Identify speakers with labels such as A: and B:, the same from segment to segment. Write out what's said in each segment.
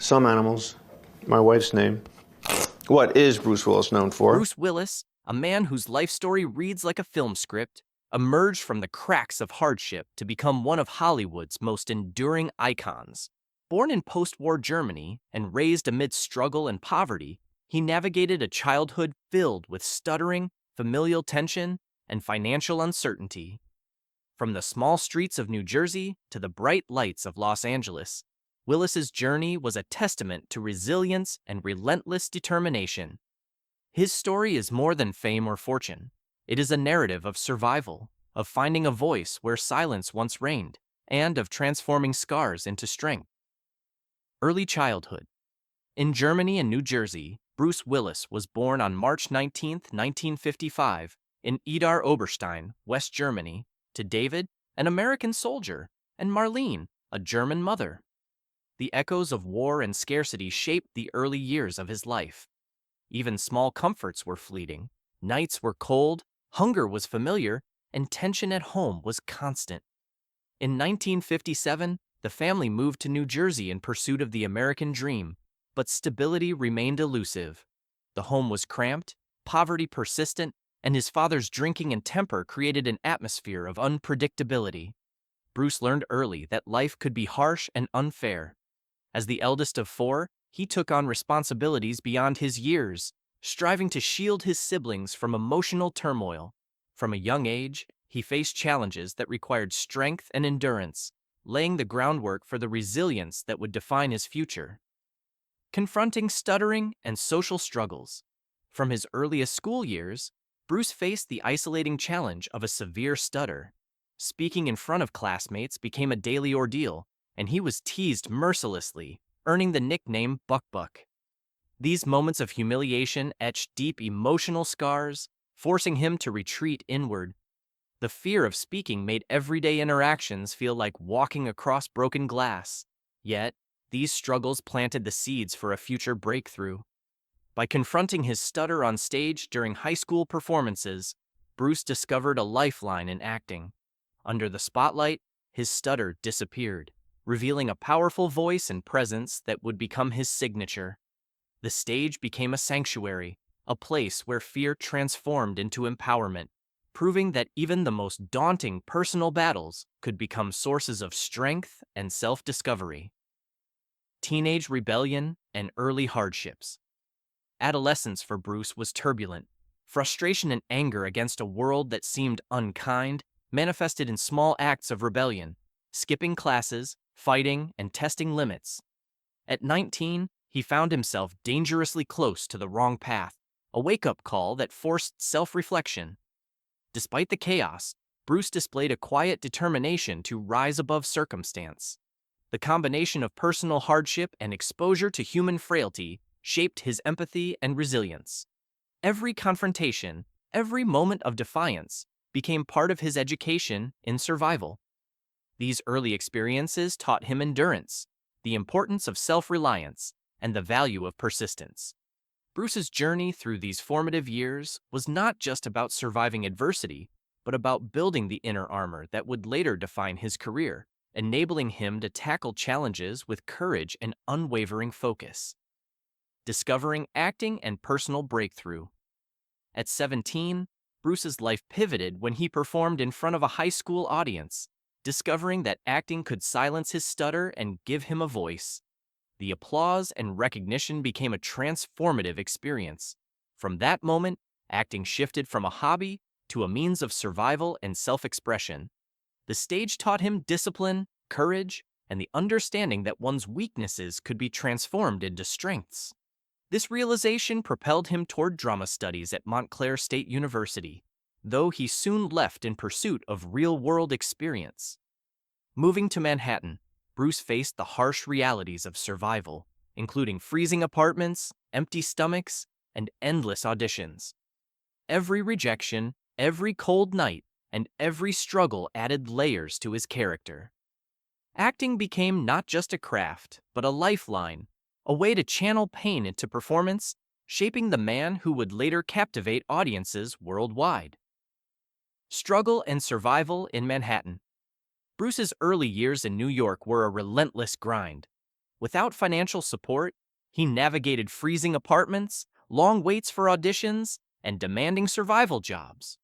A: Some animals. My wife's name. What is Bruce Willis known for?
B: Bruce Willis, a man whose life story reads like a film script, emerged from the cracks of hardship to become one of Hollywood's most enduring icons. Born in post-war Germany and raised amid struggle and poverty, he navigated a childhood filled with stuttering, familial tension, and financial uncertainty. From the small streets of New Jersey to the bright lights of Los Angeles, Willis's journey was a testament to resilience and relentless determination. His story is more than fame or fortune. It is a narrative of survival, of finding a voice where silence once reigned, and of transforming scars into strength. Early childhood. In Germany and New Jersey, Bruce Willis was born on March 19, 1955, in Idar Oberstein, West Germany, to David, an American soldier, and Marlene, a German mother. The echoes of war and scarcity shaped the early years of his life. Even small comforts were fleeting. Nights were cold, hunger was familiar, and tension at home was constant. In 1957, the family moved to New Jersey in pursuit of the American dream, but stability remained elusive. The home was cramped, poverty persistent, and his father's drinking and temper created an atmosphere of unpredictability. Bruce learned early that life could be harsh and unfair. As the eldest of four, he took on responsibilities beyond his years, striving to shield his siblings from emotional turmoil. From a young age, he faced challenges that required strength and endurance, laying the groundwork for the resilience that would define his future. Confronting stuttering and social struggles. From his earliest school years, Bruce faced the isolating challenge of a severe stutter. Speaking in front of classmates became a daily ordeal, and he was teased mercilessly, earning the nickname Buck Buck. These moments of humiliation etched deep emotional scars, forcing him to retreat inward. The fear of speaking made everyday interactions feel like walking across broken glass. Yet, these struggles planted the seeds for a future breakthrough. By confronting his stutter on stage during high school performances, Bruce discovered a lifeline in acting. Under the spotlight, his stutter disappeared, revealing a powerful voice and presence that would become his signature. The stage became a sanctuary, a place where fear transformed into empowerment, proving that even the most daunting personal battles could become sources of strength and self-discovery. Teenage rebellion and early hardships. Adolescence for Bruce was turbulent. Frustration and anger against a world that seemed unkind manifested in small acts of rebellion, skipping classes, fighting, and testing limits. At 19, he found himself dangerously close to the wrong path, a wake-up call that forced self-reflection. Despite the chaos, Bruce displayed a quiet determination to rise above circumstance. The combination of personal hardship and exposure to human frailty shaped his empathy and resilience. Every confrontation, every moment of defiance, became part of his education in survival. These early experiences taught him endurance, the importance of self-reliance, and the value of persistence. Bruce's journey through these formative years was not just about surviving adversity, but about building the inner armor that would later define his career, enabling him to tackle challenges with courage and unwavering focus. Discovering acting and personal breakthrough. At 17, Bruce's life pivoted when he performed in front of a high school audience, discovering that acting could silence his stutter and give him a voice. The applause and recognition became a transformative experience. From that moment, acting shifted from a hobby to a means of survival and self-expression. The stage taught him discipline, courage, and the understanding that one's weaknesses could be transformed into strengths. This realization propelled him toward drama studies at Montclair State University, though he soon left in pursuit of real-world experience. Moving to Manhattan, Bruce faced the harsh realities of survival, including freezing apartments, empty stomachs, and endless auditions. Every rejection, every cold night, and every struggle added layers to his character. Acting became not just a craft, but a lifeline, a way to channel pain into performance, shaping the man who would later captivate audiences worldwide. Struggle and survival in Manhattan. Bruce's early years in New York were a relentless grind. Without financial support, he navigated freezing apartments, long waits for auditions, and demanding survival jobs.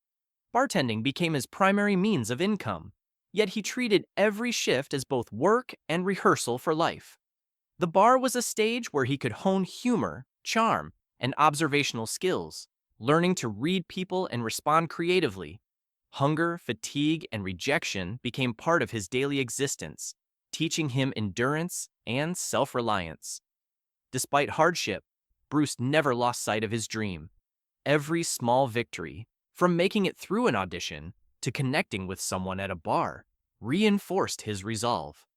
B: Bartending became his primary means of income, yet he treated every shift as both work and rehearsal for life. The bar was a stage where he could hone humor, charm, and observational skills, learning to read people and respond creatively. Hunger, fatigue, and rejection became part of his daily existence, teaching him endurance and self-reliance. Despite hardship, Bruce never lost sight of his dream. Every small victory, from making it through an audition to connecting with someone at a bar, reinforced his resolve.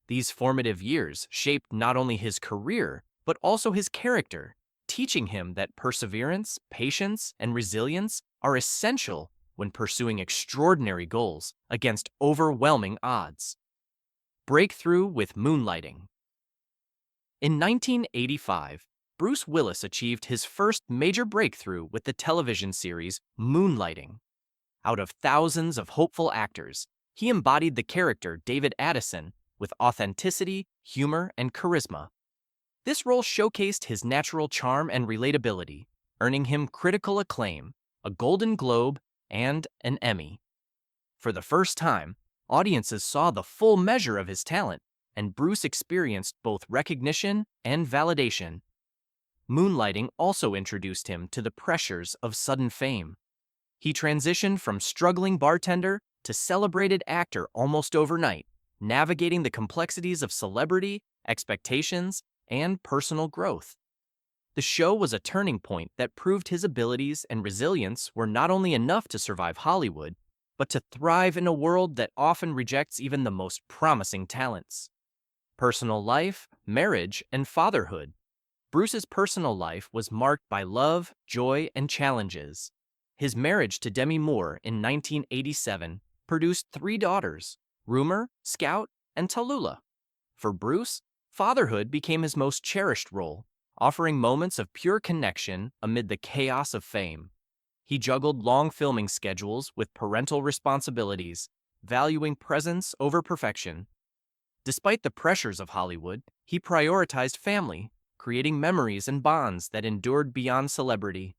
B: These formative years shaped not only his career, but also his character, teaching him that perseverance, patience, and resilience are essential when pursuing extraordinary goals against overwhelming odds. Breakthrough with moonlighting. In 1985, Bruce Willis achieved his first major breakthrough with the television series Moonlighting. Out of thousands of hopeful actors, he embodied the character David Addison with authenticity, humor, and charisma. This role showcased his natural charm and relatability, earning him critical acclaim, a Golden Globe, and an Emmy. For the first time, audiences saw the full measure of his talent, and Bruce experienced both recognition and validation. Moonlighting also introduced him to the pressures of sudden fame. He transitioned from struggling bartender to celebrated actor almost overnight, navigating the complexities of celebrity, expectations, and personal growth. The show was a turning point that proved his abilities and resilience were not only enough to survive Hollywood, but to thrive in a world that often rejects even the most promising talents. Personal life, marriage, and fatherhood. Bruce's personal life was marked by love, joy, and challenges. His marriage to Demi Moore in 1987 produced 3 daughters, Rumor, Scout, and Tallulah. For Bruce, fatherhood became his most cherished role, offering moments of pure connection amid the chaos of fame. He juggled long filming schedules with parental responsibilities, valuing presence over perfection. Despite the pressures of Hollywood, he prioritized family, creating memories and bonds that endured beyond celebrity.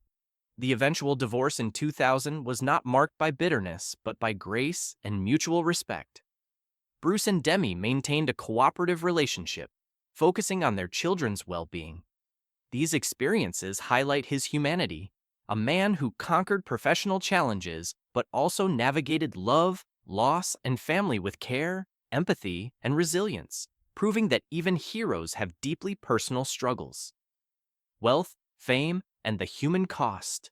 B: The eventual divorce in 2000 was not marked by bitterness, but by grace and mutual respect. Bruce and Demi maintained a cooperative relationship, focusing on their children's well-being. These experiences highlight his humanity, a man who conquered professional challenges but also navigated love, loss, and family with care, empathy, and resilience, proving that even heroes have deeply personal struggles. Wealth, fame, and the human cost.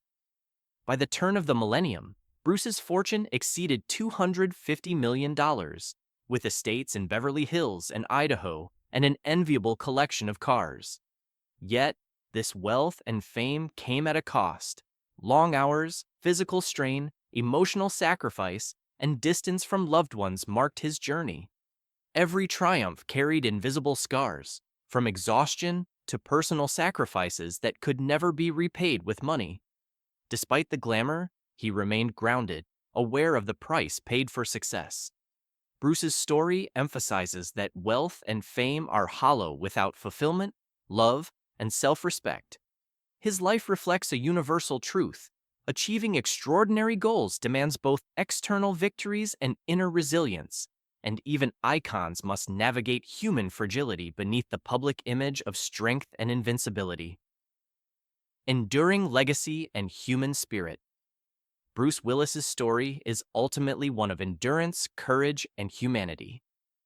B: By the turn of the millennium, Bruce's fortune exceeded $250 million, with estates in Beverly Hills and Idaho and an enviable collection of cars. Yet, this wealth and fame came at a cost. Long hours, physical strain, emotional sacrifice, and distance from loved ones marked his journey. Every triumph carried invisible scars, from exhaustion to personal sacrifices that could never be repaid with money. Despite the glamour, he remained grounded, aware of the price paid for success. Bruce's story emphasizes that wealth and fame are hollow without fulfillment, love, and self-respect. His life reflects a universal truth. Achieving extraordinary goals demands both external victories and inner resilience, and even icons must navigate human fragility beneath the public image of strength and invincibility. Enduring legacy and human spirit. Bruce Willis's story is ultimately one of endurance, courage, and humanity.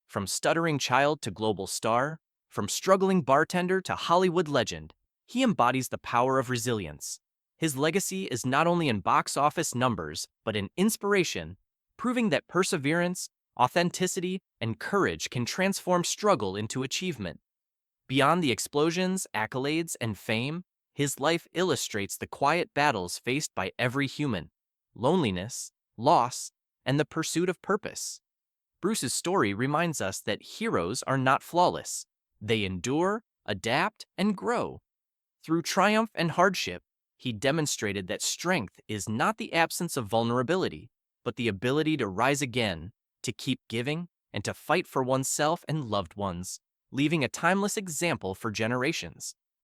B: From stuttering child to global star, from struggling bartender to Hollywood legend, he embodies the power of resilience. His legacy is not only in box office numbers, but in inspiration, proving that perseverance, authenticity, and courage can transform struggle into achievement. Beyond the explosions, accolades, and fame, his life illustrates the quiet battles faced by every human: loneliness, loss, and the pursuit of purpose. Bruce's story reminds us that heroes are not flawless. They endure, adapt, and grow. Through triumph and hardship, he demonstrated that strength is not the absence of vulnerability, but the ability to rise again, to keep giving, and to fight for oneself and loved ones. leaving a timeless example for generations.